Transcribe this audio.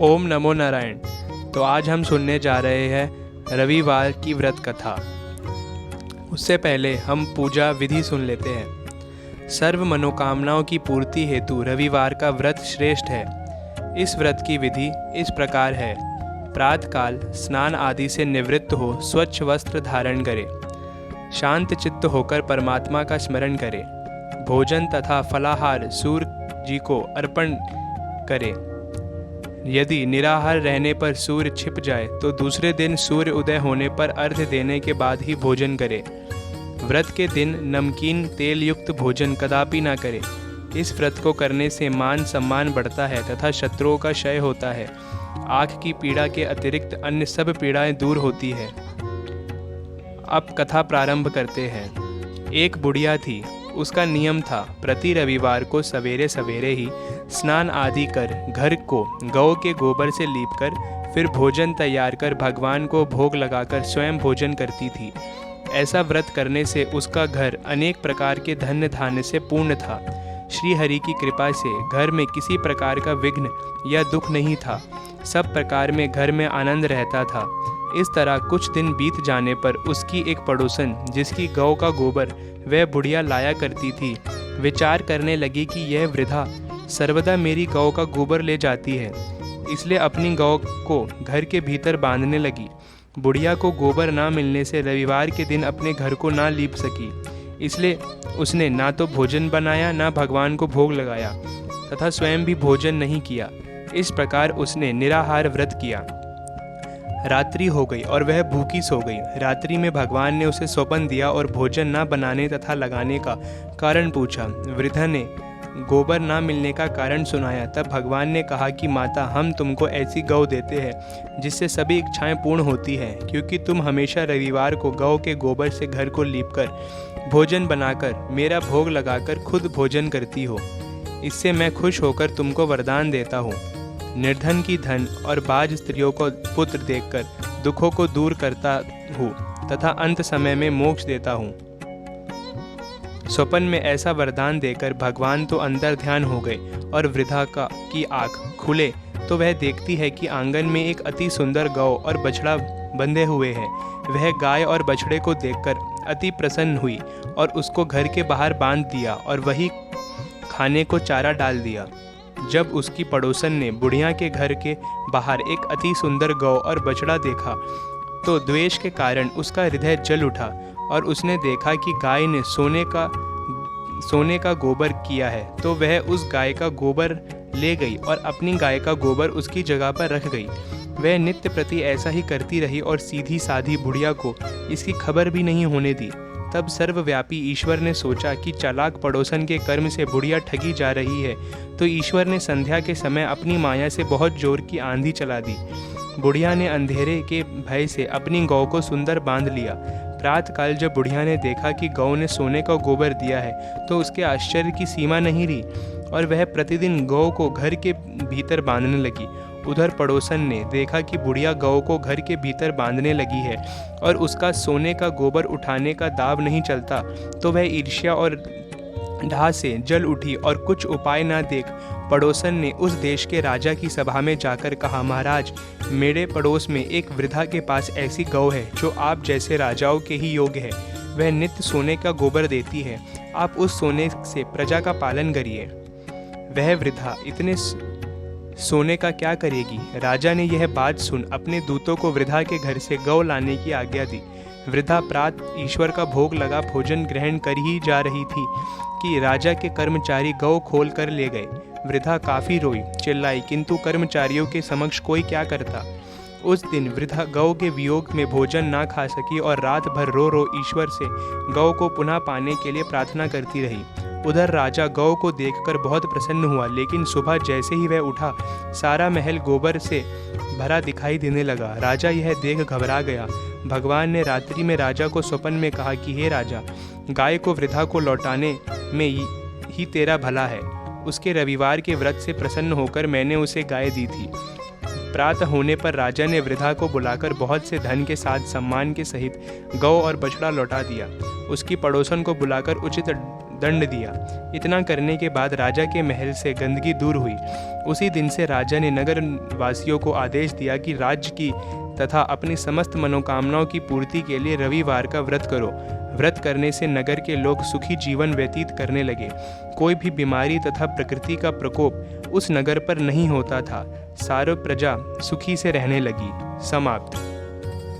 ओम नमो नारायण। तो आज हम सुनने जा रहे हैं रविवार की व्रत कथा। उससे पहले हम पूजा विधि सुन लेते हैं। सर्व मनोकामनाओं की पूर्ति हेतु रविवार का व्रत श्रेष्ठ है। इस व्रत की विधि इस प्रकार है। प्रातःकाल स्नान आदि से निवृत्त हो स्वच्छ वस्त्र धारण करे, शांत चित्त होकर परमात्मा का स्मरण करे, भोजन तथा फलाहार सूर्य जी को अर्पण करे। यदि निराहार रहने पर सूर्य छिप जाए तो दूसरे दिन सूर्य उदय होने पर अर्घ्य देने के बाद ही भोजन करे। व्रत के दिन नमकीन तेल युक्त भोजन कदापि ना करे। इस व्रत को करने से मान सम्मान बढ़ता है तथा शत्रुओं का क्षय होता है। आँख की पीड़ा के अतिरिक्त अन्य सब पीड़ाएं दूर होती है। अब कथा प्रारंभ करते हैं। एक बुढ़िया थी। उसका नियम था प्रति रविवार को सवेरे सवेरे ही स्नान आदि कर घर को गौ के गोबर से लीपकर फिर भोजन तैयार कर भगवान को भोग लगाकर स्वयं भोजन करती थी। ऐसा व्रत करने से उसका घर अनेक प्रकार के धन्य धान्य से पूर्ण था। श्री हरि की कृपा से घर में किसी प्रकार का विघ्न या दुख नहीं था। सब प्रकार में घर में आनंद रहता था। इस तरह कुछ दिन बीत जाने पर उसकी एक पड़ोसन, जिसकी गौ का गोबर वह बुढ़िया लाया करती थी, विचार करने लगी कि यह वृद्धा सर्वदा मेरी गौ का गोबर ले जाती है, इसलिए अपनी गौ को घर के भीतर बांधने लगी। बुढ़िया को गोबर ना मिलने से रविवार के दिन अपने घर को ना लीप सकी, इसलिए उसने ना तो भोजन बनाया ना भगवान को भोग लगाया तथा स्वयं भी भोजन नहीं किया। इस प्रकार उसने निराहार व्रत किया। रात्रि हो गई और वह भूखी सो गई। रात्रि में भगवान ने उसे स्वप्न दिया और भोजन न बनाने तथा लगाने का कारण पूछा। वृद्धा ने गोबर ना मिलने का कारण सुनाया। तब भगवान ने कहा कि माता, हम तुमको ऐसी गौ देते हैं जिससे सभी इच्छाएं पूर्ण होती हैं, क्योंकि तुम हमेशा रविवार को गौ के गोबर से घर को लीपकर भोजन बनाकर मेरा भोग लगाकर खुद भोजन करती हो। इससे मैं खुश होकर तुमको वरदान देता हूँ। निर्धन की धन और बाज स्त्रियों को पुत्र देखकर दुखों को दूर करता हूँ तथा अंत समय में मोक्ष देता हूँ। स्वप्न में ऐसा वरदान देकर भगवान तो अंतर ध्यान हो गए और वृद्धा की आँख खुले तो वह देखती है कि आंगन में एक अति सुंदर गौ और बछड़ा बंधे हुए हैं। वह गाय और बछड़े को देखकर अति प्रसन्न हुई और उसको घर के बाहर बांध दिया और वही खाने को चारा डाल दिया। जब उसकी पड़ोसन ने बुढ़िया के घर के बाहर एक अति सुंदर गौ और बछड़ा देखा तो द्वेष के कारण उसका हृदय जल उठा और उसने देखा कि गाय ने सोने का गोबर किया है, तो वह उस गाय का गोबर ले गई और अपनी गाय का गोबर उसकी जगह पर रख गई। वह नित्य प्रति ऐसा ही करती रही और सीधी साधी बुढ़िया को इसकी खबर भी नहीं होने दी। तब सर्वव्यापी ईश्वर ने सोचा कि चालाक पड़ोसन के कर्म से बुढ़िया ठगी जा रही है, तो ईश्वर ने संध्या के समय अपनी माया से बहुत जोर की आंधी चला दी। बुढ़िया ने अंधेरे के भय से अपनी गौ को सुंदर बांध लिया। प्रातःकाल जब बुढ़िया ने देखा कि गौ ने सोने का गोबर दिया है तो उसके आश्चर्य की सीमा नहीं रही और वह प्रतिदिन गौ को घर के भीतर बांधने लगी। उधर पड़ोसन ने देखा कि बुढ़िया गौ को घर के भीतर बांधने लगी है और उसका सोने का गोबर उठाने का दाव नहीं चलता, तो वह ईर्ष्या और ढा से जल उठी और कुछ उपाय न देख पड़ोसन ने उस देश के राजा की सभा में जाकर कहा, महाराज, मेरे पड़ोस में एक वृद्धा के पास ऐसी गौ है जो आप जैसे राजाओं के ही योग्य है। वह नित्य सोने का गोबर देती है। आप उस सोने से प्रजा का पालन करिए। वह वृद्धा इतने सोने का क्या करेगी? राजा ने यह बात सुन अपने दूतों को वृद्धा के घर से गौ लाने की आज्ञा दी। वृद्धा प्रातः ईश्वर का भोग लगा भोजन ग्रहण कर ही जा रही थी कि राजा के कर्मचारी गौ खोल कर ले गए। वृद्धा काफ़ी रोई, चिल्लाई, किंतु कर्मचारियों के समक्ष कोई क्या करता। उस दिन वृद्धा गौ के वियोग में भोजन ना खा सकी और रात भर रो रो ईश्वर से गौ को पुनः पाने के लिए प्रार्थना करती रही। उधर राजा गौ को देखकर बहुत प्रसन्न हुआ, लेकिन सुबह जैसे ही वह उठा सारा महल गोबर से भरा दिखाई देने लगा। राजा यह देख घबरा गया। भगवान ने रात्रि में राजा को स्वप्न में कहा कि हे राजा, गाय को वृद्धा को लौटाने में ही तेरा भला है। उसके रविवार के व्रत से प्रसन्न होकर मैंने उसे गाय दी थी। प्रातः होने पर राजा ने वृद्धा को बुलाकर बहुत से धन के साथ सम्मान के सहित गौ और बछड़ा लौटा दिया। उसकी पड़ोसन को बुलाकर उचित दंड दिया। इतना करने के बाद राजा के महल से गंदगी दूर हुई। उसी दिन से राजा ने नगर वासियों को आदेश दिया कि राज्य की तथा अपनी समस्त मनोकामनाओं की पूर्ति के लिए रविवार का व्रत करो। व्रत करने से नगर के लोग सुखी जीवन व्यतीत करने लगे। कोई भी बीमारी तथा प्रकृति का प्रकोप उस नगर पर नहीं होता था। सारी प्रजा सुखी से रहने लगी। समाप्त।